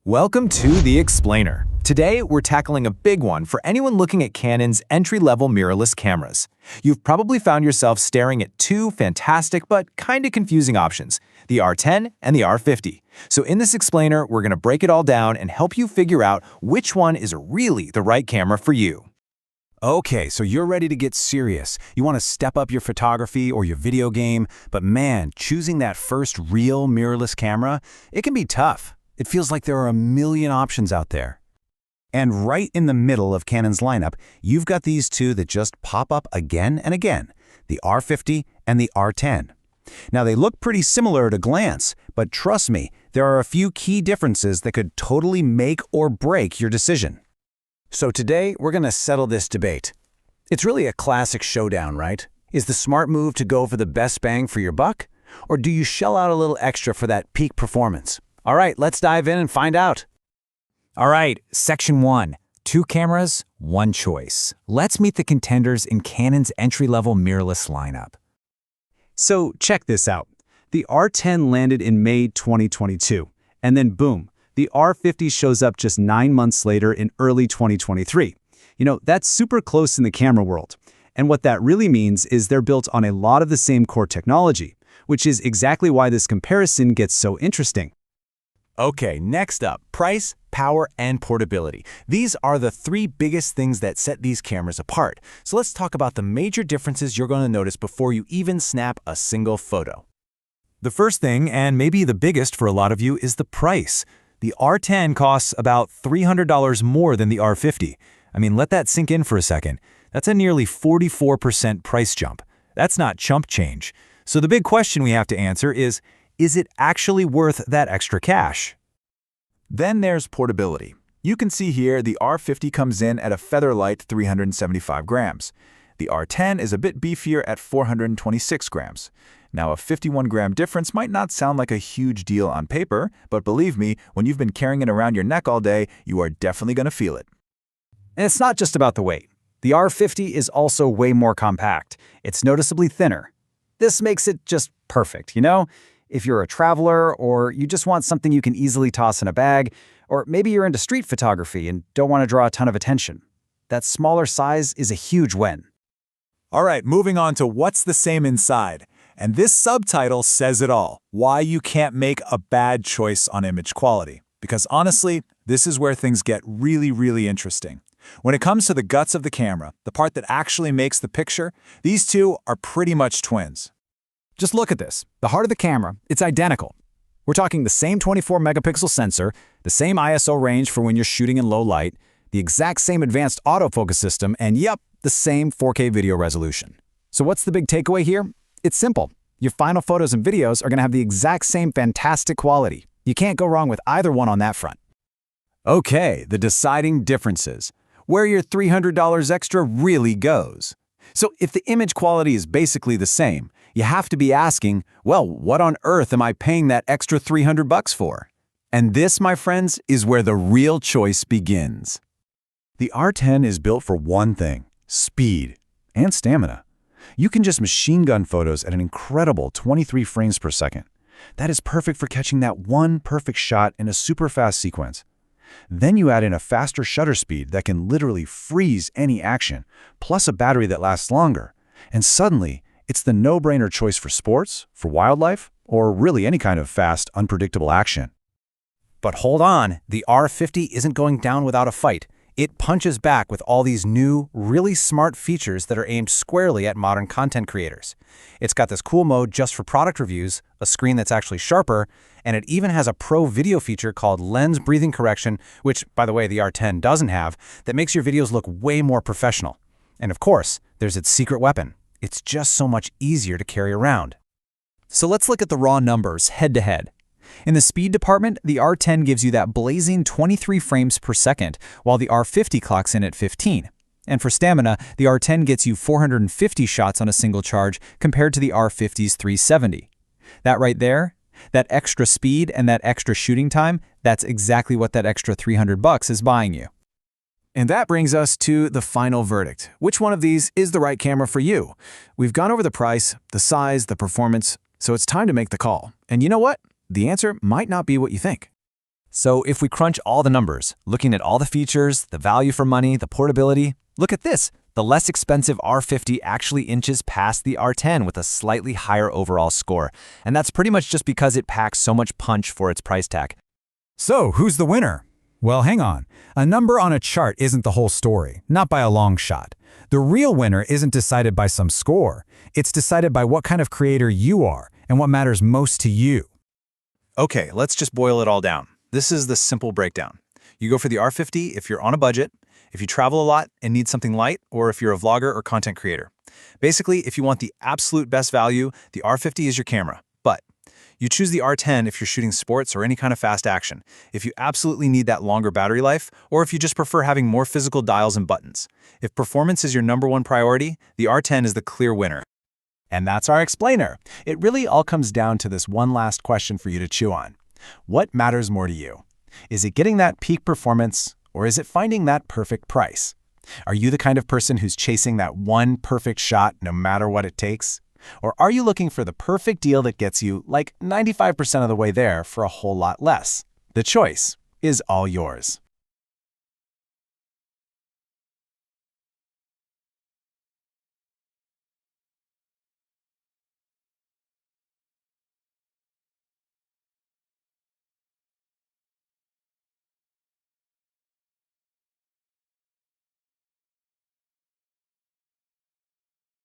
Welcome to The Explainer. Today, we're tackling a big one for anyone looking at Canon's entry-level mirrorless cameras. You've probably found yourself staring at two fantastic but kinda confusing options, the R10 and the R50. So in this explainer, we're gonna break it all down and help you figure out which one is really the right camera for you. Okay, so you're ready to get serious. You want to step up your photography or your video game, but man, choosing that first real mirrorless camera, it can be tough. It feels like there are a million options out there. And right in the middle of Canon's lineup, you've got these two that just pop up again and again, the R50 and the R10. Now, they look pretty similar at a glance, but trust me, there are a few key differences that could totally make or break your decision. So today, we're going to settle this debate. It's really a classic showdown, right? Is the smart move to go for the best bang for your buck? Or do you shell out a little extra for that peak performance? All right, let's dive in and find out. All right, Section 1. 2 cameras, 1 choice. Let's meet the contenders in Canon's entry-level mirrorless lineup. So check this out. The R10 landed in May 2022, and then boom, the R50 shows up just 9 months later in early 2023. That's super close in the camera world. And what that really means is they're built on a lot of the same core technology, which is exactly why this comparison gets so interesting. Okay, next up, price, power, and portability. These are the 3 biggest things that set these cameras apart. So let's talk about the major differences you're going to notice before you even snap a single photo. The first thing, and maybe the biggest for a lot of you, is the price. The R10 costs about $300 more than the R50. I mean, let that sink in for a second. That's a nearly 44% price jump. That's not chump change. So the big question we have to answer is it actually worth that extra cash? Then there's portability. You can see here the R50 comes in at a featherlight 375 grams. The R10 is a bit beefier at 426 grams. Now, a 51-gram difference might not sound like a huge deal on paper, but believe me, when you've been carrying it around your neck all day, you are definitely going to feel it. And it's not just about the weight. The R50 is also way more compact. It's noticeably thinner. This makes it just perfect, If you're a traveler, or you just want something you can easily toss in a bag, or maybe you're into street photography and don't want to draw a ton of attention, that smaller size is a huge win. All right, moving on to what's the same inside. And this subtitle says it all, why you can't make a bad choice on image quality. Because honestly, this is where things get really, really interesting. When it comes to the guts of the camera, the part that actually makes the picture, these two are pretty much twins. Just look at this. The heart of the camera, it's identical. We're talking the same 24-megapixel sensor, the same ISO range for when you're shooting in low light, the exact same advanced autofocus system, and yep, the same 4K video resolution. So what's the big takeaway here? It's simple. Your final photos and videos are going to have the exact same fantastic quality. You can't go wrong with either one on that front. Okay, the deciding differences. Where your $300 extra really goes. So if the image quality is basically the same, you have to be asking, well, what on earth am I paying that extra $300 for? And this, my friends, is where the real choice begins. The R10 is built for one thing: speed and stamina. You can just machine gun photos at an incredible 23 frames per second. That is perfect for catching that one perfect shot in a super fast sequence. Then you add in a faster shutter speed that can literally freeze any action, plus a battery that lasts longer. And suddenly, it's the no-brainer choice for sports, for wildlife, or really any kind of fast, unpredictable action. But hold on, the R50 isn't going down without a fight. It punches back with all these new, really smart features that are aimed squarely at modern content creators. It's got this cool mode just for product reviews, a screen that's actually sharper, and it even has a pro video feature called lens breathing correction, which, by the way, the R10 doesn't have, that makes your videos look way more professional. And of course, there's its secret weapon. It's just so much easier to carry around. So let's look at the raw numbers head-to-head. In the speed department, the R10 gives you that blazing 23 frames per second, while the R50 clocks in at 15. And for stamina, the R10 gets you 450 shots on a single charge compared to the R50's 370. That right there, that extra speed and that extra shooting time, that's exactly what that extra $300 is buying you. And that brings us to the final verdict. Which one of these is the right camera for you? We've gone over the price, the size, the performance, so it's time to make the call. And you know what? The answer might not be what you think. So if we crunch all the numbers, looking at all the features, the value for money, the portability, look at this. The less expensive R50 actually inches past the R10 with a slightly higher overall score. And that's pretty much just because it packs so much punch for its price tag. So, who's the winner? Well, hang on. A number on a chart isn't the whole story, not by a long shot. The real winner isn't decided by some score. It's decided by what kind of creator you are and what matters most to you. Okay, let's just boil it all down. This is the simple breakdown. You go for the R50 if you're on a budget, if you travel a lot and need something light, or if you're a vlogger or content creator. Basically, if you want the absolute best value, the R50 is your camera. But you choose the R10 if you're shooting sports or any kind of fast action, if you absolutely need that longer battery life, or if you just prefer having more physical dials and buttons. If performance is your #1 priority, the R10 is the clear winner. And that's our explainer. It really all comes down to this one last question for you to chew on. What matters more to you? Is it getting that peak performance, or is it finding that perfect price? Are you the kind of person who's chasing that one perfect shot no matter what it takes? Or are you looking for the perfect deal that gets you like 95% of the way there for a whole lot less? The choice is all yours.